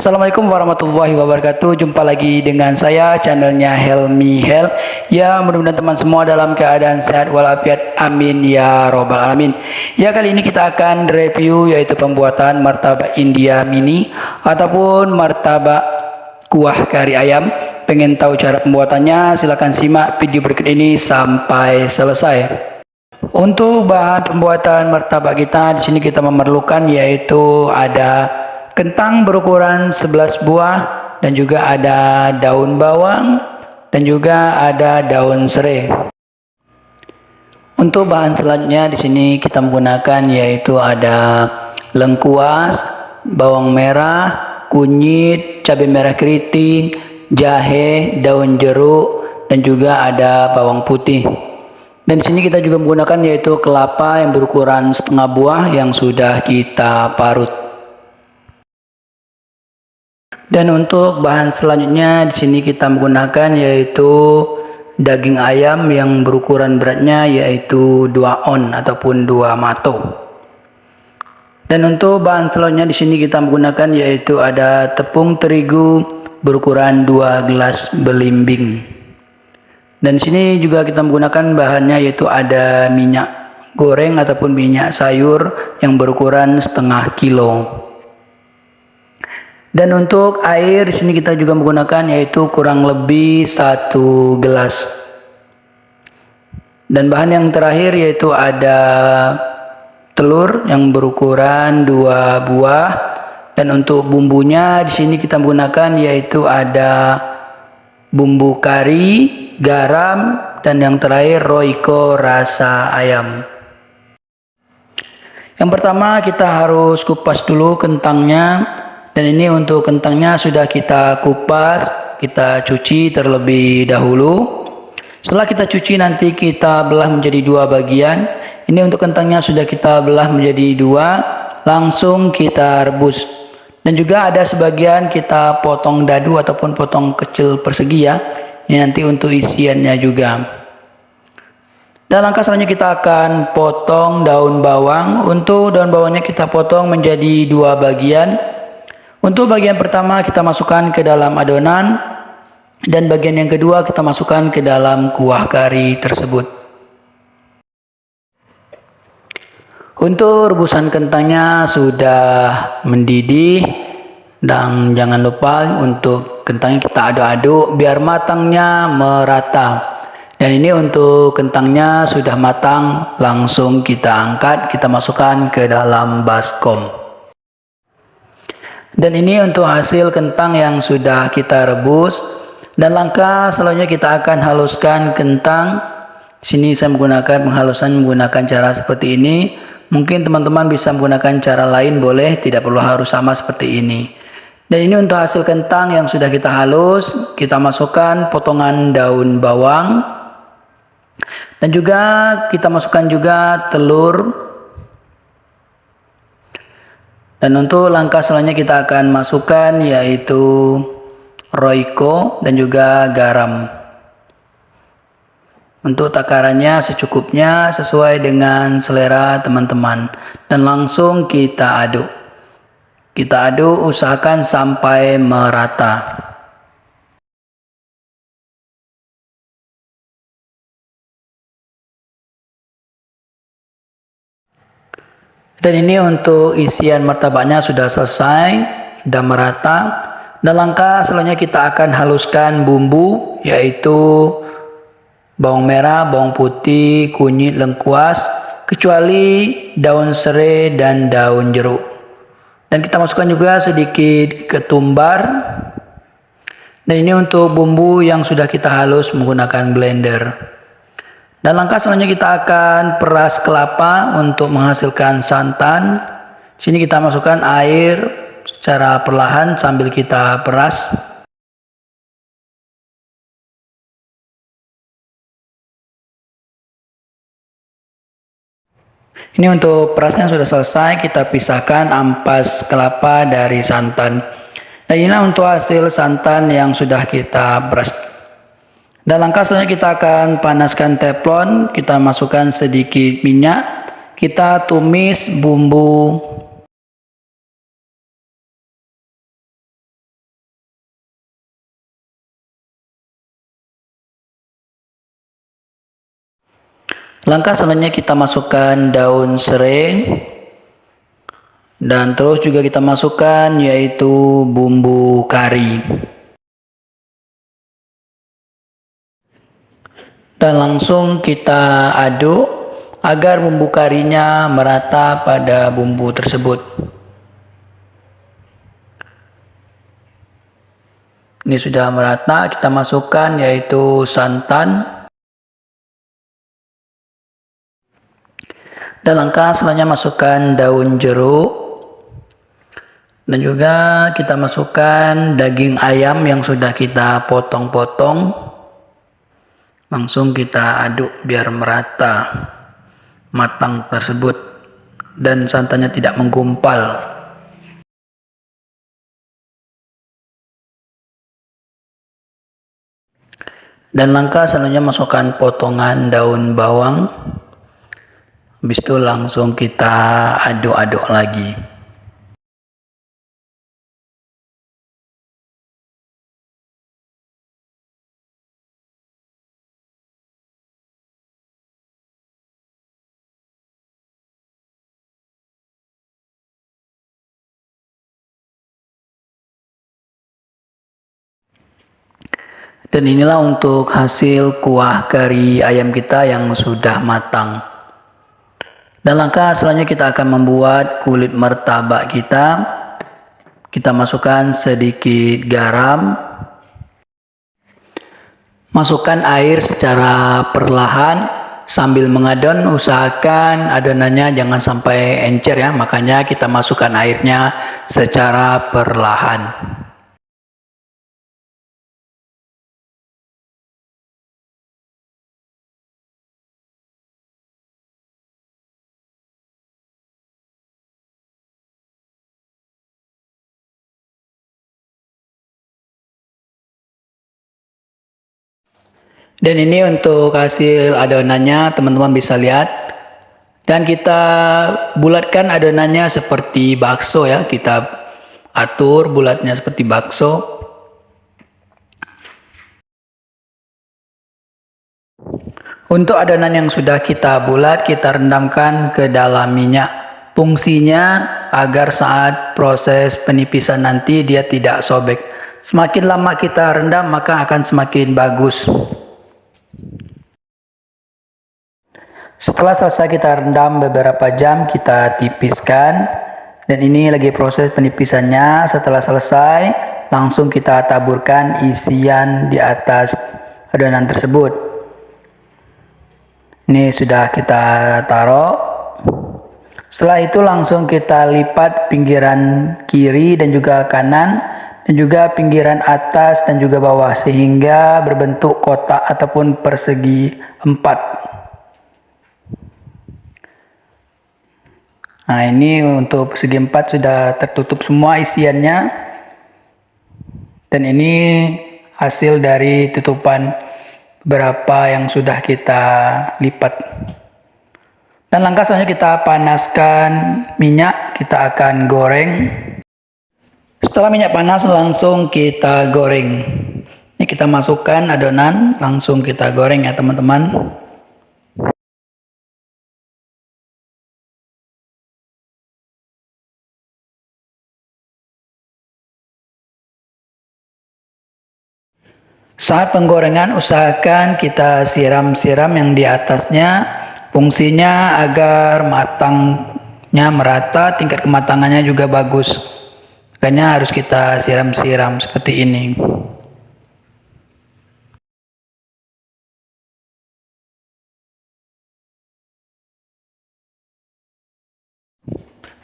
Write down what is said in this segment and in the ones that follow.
Assalamualaikum warahmatullahi wabarakatuh. Jumpa lagi dengan saya, channelnya Helmi Hel. Ya, mudah-mudahan teman semua dalam keadaan sehat walafiat. Amin ya robbal alamin. Ya, kali ini kita akan review yaitu pembuatan martabak India mini ataupun martabak kuah kari ayam. Pengen tahu cara pembuatannya? Silahkan simak video berikut ini sampai selesai. Untuk bahan pembuatan martabak kita di sini kita memerlukan yaitu ada kentang berukuran 11 buah dan juga ada daun bawang dan juga ada daun serai. Untuk bahan selanjutnya di sini kita menggunakan yaitu ada lengkuas, bawang merah, kunyit, cabai merah keriting, jahe, daun jeruk dan juga ada bawang putih. Dan di sini kita juga menggunakan yaitu kelapa yang berukuran setengah buah yang sudah kita parut. Dan untuk bahan selanjutnya di sini kita menggunakan yaitu daging ayam yang berukuran beratnya yaitu 2 on ataupun 2 mato. Dan untuk bahan selanjutnya di sini kita menggunakan yaitu ada tepung terigu berukuran 2 gelas belimbing. Dan di sini juga kita menggunakan bahannya yaitu ada minyak goreng ataupun minyak sayur yang berukuran setengah kilo. Dan untuk air di sini kita juga menggunakan yaitu kurang lebih 1 gelas. Dan bahan yang terakhir yaitu ada telur yang berukuran 2 buah. Dan untuk bumbunya di sini kita menggunakan yaitu ada bumbu kari, garam, dan yang terakhir Royco rasa ayam. Yang pertama kita harus kupas dulu kentangnya. Dan ini untuk kentangnya sudah kita kupas, kita cuci terlebih dahulu. Setelah kita cuci nanti kita belah menjadi 2 bagian. Ini untuk kentangnya sudah kita belah menjadi 2, langsung kita rebus. Dan juga ada sebagian kita potong dadu ataupun potong kecil persegi ya. Ini nanti untuk isiannya juga. Dan langkah selanjutnya kita akan potong daun bawang. Untuk daun bawangnya kita potong menjadi 2 bagian. Untuk bagian pertama kita masukkan ke dalam adonan dan bagian yang kedua kita masukkan ke dalam kuah kari tersebut. Untuk rebusan kentangnya sudah mendidih dan jangan lupa untuk kentangnya kita aduk-aduk biar matangnya merata. Dan ini untuk kentangnya sudah matang, langsung kita angkat, kita masukkan ke dalam baskom. Dan ini untuk hasil kentang yang sudah kita rebus. Dan langkah selanjutnya kita akan haluskan kentang. Sini saya menggunakan menggunakan cara seperti ini. Mungkin teman-teman bisa menggunakan cara lain boleh, tidak perlu harus sama seperti ini. Dan ini untuk hasil kentang yang sudah kita halus, kita masukkan potongan daun bawang. Dan juga kita masukkan juga telur. Dan untuk langkah selanjutnya kita akan masukkan yaitu Royco dan juga garam. Untuk takarannya secukupnya sesuai dengan selera teman-teman. Dan langsung kita aduk. Kita aduk usahakan sampai merata. Dan ini untuk isian martabaknya sudah selesai, sudah merata. Dan langkah selanjutnya kita akan haluskan bumbu yaitu bawang merah, bawang putih, kunyit, lengkuas, kecuali daun serai dan daun jeruk. Dan kita masukkan juga sedikit ketumbar. Dan ini untuk bumbu yang sudah kita halus menggunakan blender. Dan langkah selanjutnya kita akan peras kelapa untuk menghasilkan santan. Sini kita masukkan air secara perlahan sambil kita peras. Ini untuk perasnya sudah selesai, kita pisahkan ampas kelapa dari santan. Dan inilah untuk hasil santan yang sudah kita peras. Dan langkah selanjutnya kita akan panaskan teflon, kita masukkan sedikit minyak, kita tumis bumbu Langkah selanjutnya kita masukkan daun serai dan terus juga kita masukkan yaitu bumbu kari. Dan langsung kita aduk agar bumbu karinya merata pada bumbu tersebut. Ini sudah merata, kita masukkan yaitu santan. Dan langkah selanjutnya masukkan daun jeruk. Dan juga kita masukkan daging ayam yang sudah kita potong-potong. Langsung kita aduk biar merata matang tersebut dan santannya tidak menggumpal. Dan langkah selanjutnya masukkan potongan daun bawang. Habis itu langsung kita aduk-aduk lagi. Dan inilah untuk hasil kuah kari ayam kita yang sudah matang. Dan langkah selanjutnya kita akan membuat kulit martabak kita. Kita masukkan sedikit garam. Masukkan air secara perlahan sambil mengadon, usahakan adonannya jangan sampai encer ya. Makanya kita masukkan airnya secara perlahan. Dan ini untuk hasil adonannya, teman-teman bisa lihat. Dan kita bulatkan adonannya seperti bakso ya. Kita atur bulatnya seperti bakso. Untuk adonan yang sudah kita bulat, kita rendamkan ke dalam minyak. Fungsinya agar saat proses penipisan nanti dia tidak sobek. Semakin lama kita rendam maka akan semakin bagus. Setelah selesai kita rendam beberapa jam, kita tipiskan. Dan ini lagi proses penipisannya. Setelah selesai, langsung kita taburkan isian di atas adonan tersebut. Ini sudah kita taruh. Setelah itu langsung kita lipat pinggiran kiri dan juga kanan, dan juga pinggiran atas dan juga bawah, sehingga berbentuk kotak ataupun persegi 4. Nah, ini untuk persegi 4 sudah tertutup semua isiannya. Dan ini hasil dari tutupan berapa yang sudah kita lipat. Dan langkah selanjutnya kita panaskan minyak, kita akan goreng. Setelah minyak panas langsung kita goreng. Ini kita masukkan adonan, langsung kita goreng ya teman-teman. Saat penggorengan usahakan kita siram-siram yang di atasnya, fungsinya agar matangnya merata, tingkat kematangannya juga bagus. Makanya harus kita siram-siram seperti ini.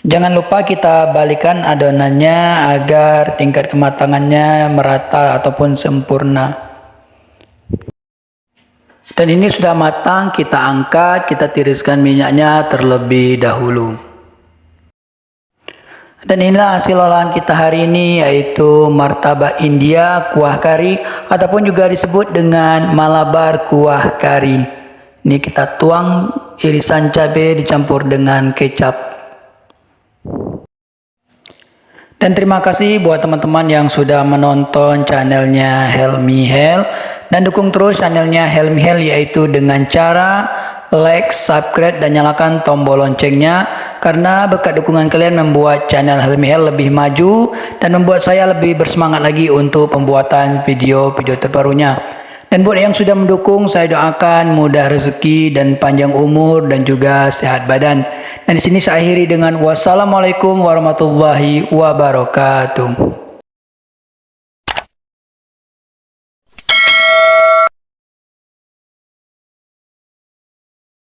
Jangan lupa kita balikan adonannya agar tingkat kematangannya merata ataupun sempurna. Dan ini sudah matang, kita angkat, kita tiriskan minyaknya terlebih dahulu. Dan inilah hasil olahan kita hari ini, yaitu martabak India kuah kari ataupun juga disebut dengan Malabar kuah kari. Ini kita tuang irisan cabai dicampur dengan kecap. Dan terima kasih buat teman-teman yang sudah menonton channelnya Helmi Hel, dan dukung terus channelnya Helmi Hel, yaitu dengan cara like, subscribe, dan nyalakan tombol loncengnya, karena berkat dukungan kalian membuat channel Helmi Health lebih maju dan membuat saya lebih bersemangat lagi untuk pembuatan video-video terbarunya. Dan buat yang sudah mendukung, saya doakan mudah rezeki dan panjang umur dan juga sehat badan. Dan di sini saya akhiri dengan wassalamualaikum warahmatullahi wabarakatuh.